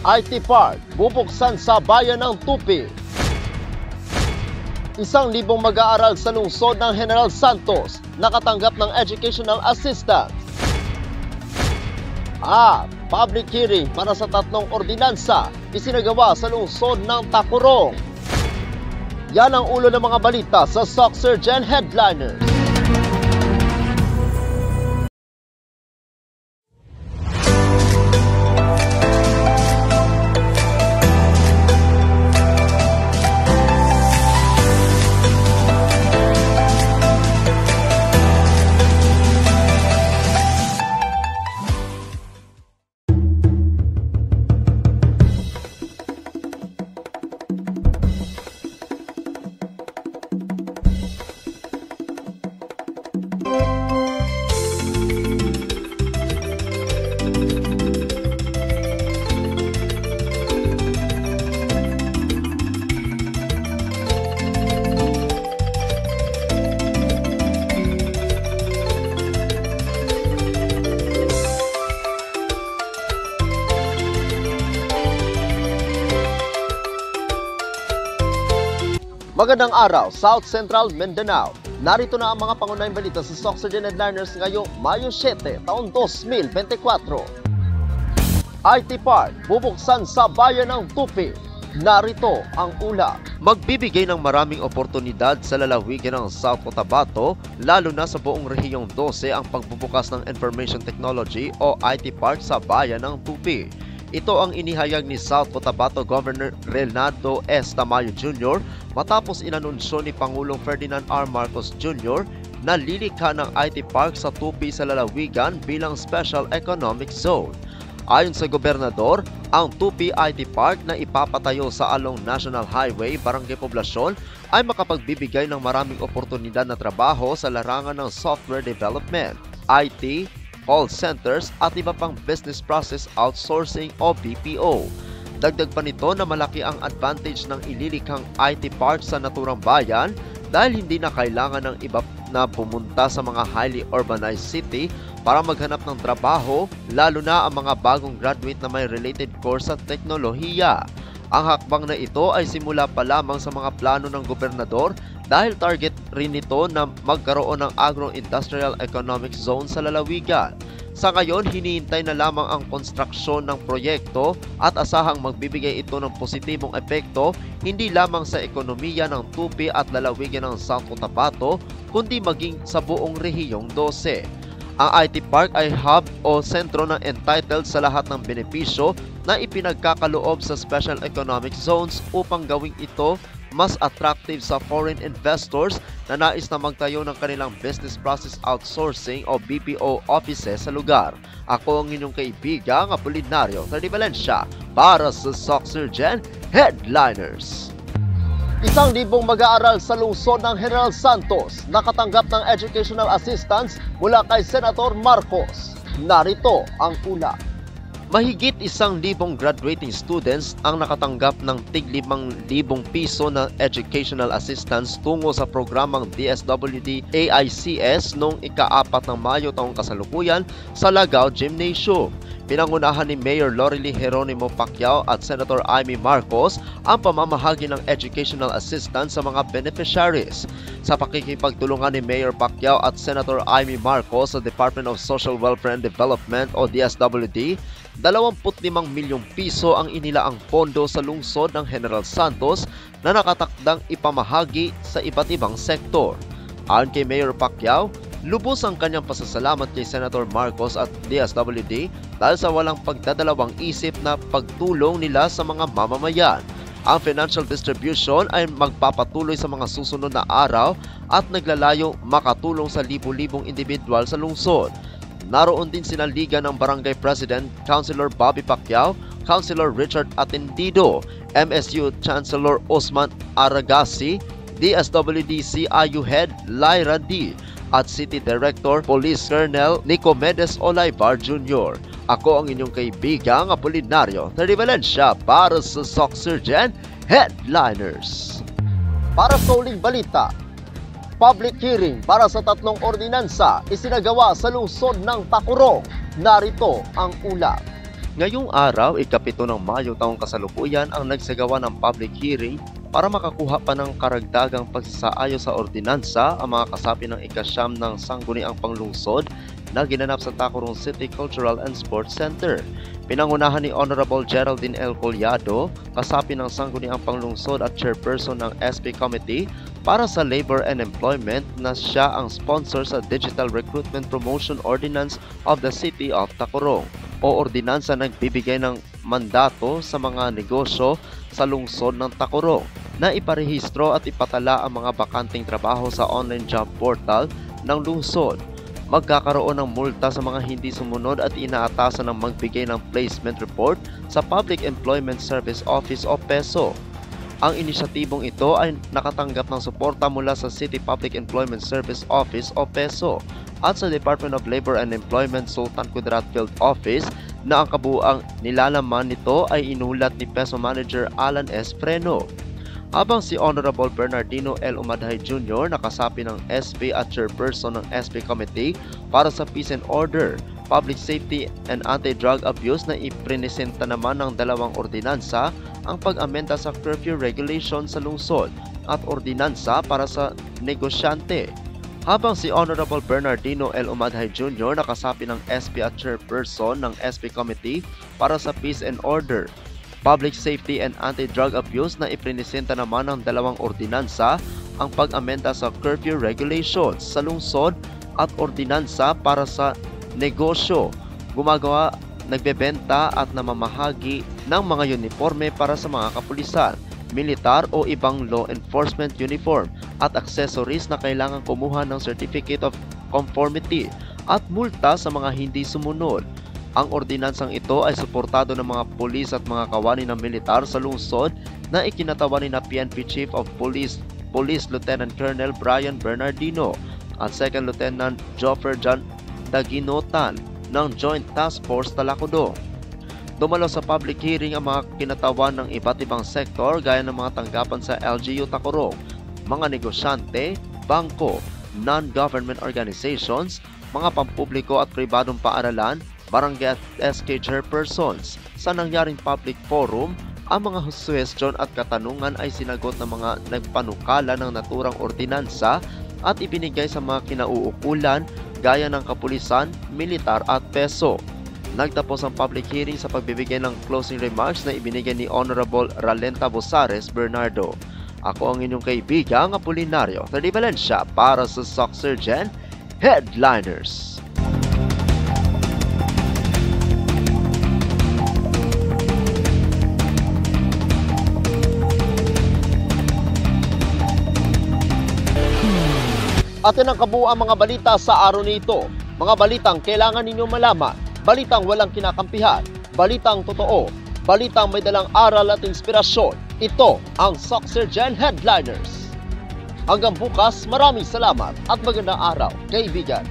IT Park bubuksan sa bayan ng Tupi. 1,000 mag-aaral sa lungsod ng General Santos nakatanggap ng educational assistance. Public hearing para sa 3 ordinansa isinagawa sa lungsod ng Tacurong. Yan ang ulo ng mga balita sa Soxurgen Headliners. Magandang araw, South Central Mindanao. Narito na ang mga pangunahing balita sa Soxurgen Headliners ngayong Mayo 7, taon 2024. IT Park bubuksan sa bayan ng Tupi. Narito ang ulat. Magbibigay ng maraming oportunidad sa lalawigan ng South Cotabato, lalo na sa buong rehiyong 12 ang pagbubukas ng Information Technology o IT Park sa bayan ng Tupi. Ito ang inihayag ni South Cotabato Governor Reynaldo S. Tamayo Jr. matapos inanunsyo ni Pangulong Ferdinand R. Marcos Jr. na lilikha ng IT Park sa Tupi sa lalawigan bilang Special Economic Zone. Ayon sa gobernador, ang Tupi IT Park na ipapatayo sa along National Highway, Barangay Poblacion ay makapagbibigay ng maraming oportunidad na trabaho sa larangan ng software development, IT, call centers at iba pang business process outsourcing o BPO. Dagdag pa nito na malaki ang advantage ng ililikhang IT Park sa naturang bayan dahil hindi na kailangan ng iba na pumunta sa mga highly urbanized city para maghanap ng trabaho, lalo na ang mga bagong graduate na may related course sa teknolohiya. Ang hakbang na ito ay simula pa lamang sa mga plano ng gobernador dahil target rin nito na magkaroon ng agro-industrial economic zone sa lalawigan. Sa ngayon, hinihintay na lamang ang konstruksyon ng proyekto at asahang magbibigay ito ng positibong epekto hindi lamang sa ekonomiya ng Tupi at lalawigan ng South Cotabato, kundi maging sa buong rehiyong 12. Ang IT Park ay hub o sentro na entitled sa lahat ng benepisyo na ipinagkakaloob sa Special Economic Zones upang gawing ito mas attractive sa foreign investors na nais na magtayo ng kanilang business process outsourcing o BPO offices sa lugar. Ako ang inyong kaibigang Apolinario Valencia para sa Soxurgen Headliners. 1,000 mag-aaral sa lungsod ng General Santos nakatanggap ng educational assistance mula kay Senator Marcos. Narito ang ulat. Mahigit 1,000 graduating students ang nakatanggap ng tig 5,000 piso na educational assistance tungo sa programang DSWD AICS noong ika-4 ng Mayo taong kasalukuyan sa Lagao Gymnasium. Pinangunahan ni Mayor Lorely Geronimo Pacquiao at Senator Amy Marcos ang pamamahagi ng educational assistance sa mga beneficiaries. Sa pakikipagtulungan ni Mayor Pacquiao at Senator Amy Marcos sa Department of Social Welfare and Development o DSWD, 25 milyong piso ang inilaang pondo sa lungsod ng General Santos na nakatakdang ipamahagi sa iba't ibang sektor. Ayon kay Mayor Pacquiao, lubos ang kanyang pasasalamat kay Senator Marcos at DSWD dahil sa walang pagdadalawang isip na pagtulong nila sa mga mamamayan. Ang financial distribution ay magpapatuloy sa mga susunod na araw at naglalayong makatulong sa libu-libong individual sa lungsod. Naroon din sinaligan ng Barangay President Councilor Bobby Pacquiao, Councilor Richard Atendido, MSU Chancellor Osman Aragasi, DSWD CIU Head Lyra D. at City Director Police Colonel Nicomedes Olaivar Jr. Ako ang inyong kaibigang Apolinario Valencia para sa Soxurgen Headliners. Para sa uling balita, public hearing para sa 3 ordinansa isinagawa sa lungsod ng Tacurong. Narito ang ulat. Ngayong araw, ika-7 ng Mayo taong kasalukuyan ang nagsagawa ng public hearing para makakuha pa ng karagdagang pagsasaayos sa ordinansa ang mga kasapi ng ika-9 ng sangguniang panglungsod na ginanap sa Tacurong City Cultural and Sports Center. Pinangunahan ni Honorable Geraldine L. Collado, kasapi ng sangguniang panglungsod at chairperson ng SP Committee para sa Labor and Employment, na siya ang sponsor sa Digital Recruitment Promotion Ordinance of the City of Tacurong o ordinansa nagbibigay ng mandato sa mga negosyo sa lungsod ng Tacurong na iparehistro at ipatala ang mga bakanting trabaho sa online job portal ng lungsod. Magkakaroon ng multa sa mga hindi sumunod at inaatasan ng magbigay ng placement report sa Public Employment Service Office o PESO. Ang inisyatibong ito ay nakatanggap ng suporta mula sa City Public Employment Service Office o PESO at sa Department of Labor and Employment Sultan Kudarat Field Office, na ang kabuuang nilalaman nito ay inulat ni PESO Manager Alan S. Freno. Habang si Honorable Bernardino L. Umadhay Jr. nakasapi ng SP at chairperson ng SP Committee para sa Peace and Order, Public Safety and Anti-Drug Abuse, na iprinesenta naman ng dalawang ordinansa, ang pag-amenda sa curfew regulation sa lungsod at ordinansa para sa negosyante. Habang si Honorable Bernardino L. Umadhay Jr. nakasapi ng SP at chairperson ng SP Committee para sa Peace and Order, Public Safety and Anti-Drug Abuse, na iprinesenta naman ng dalawang ordinansa, ang pag-amenda sa curfew regulations sa lungsod at ordinansa para sa negosyo, gumagawa, nagbebenta at namamahagi ng mga uniforme para sa mga kapulisan, militar o ibang law enforcement uniform at accessories na kailangan kumuha ng Certificate of Conformity, at multa sa mga hindi sumunod. Ang ordinansang ito ay suportado ng mga pulis at mga kawani ng militar sa lungsod na ikinatawa ni PNP Chief of Police Lieutenant Colonel Brian Bernardino at Second Lieutenant Joffer John Daginotan ng Joint Task Force Talacudo. Dumalo sa public hearing ang mga kinatawan ng iba't ibang sektor gaya ng mga tanggapan sa LGU Tacurong, mga negosyante, bangko, non-government organizations, mga pampubliko at pribadong paaralan, barangay at SK chairpersons. Sa nangyaring public forum, ang mga suggestion at katanungan ay sinagot ng mga nagpanukala ng naturang ordinansa at ibinigay sa mga kinauukulan gaya ng kapulisan, militar at PESO. Nagtapos ang public hearing sa pagbibigay ng closing remarks na ibinigay ni Honorable Ralenta Bosares Bernardo. Ako ang inyong kaibigang Apolinario Freddy Valencia para sa Soxurgen Headliners. Atin ang kabuuan mga balita sa araw nito. Mga balitang kailangan ninyong malaman, balitang walang kinakampihan, balitang totoo, balitang may dalang aral at inspirasyon. Ito ang Soxurgen Headliners. Hanggang bukas, maraming salamat at magandang araw, kaibigan.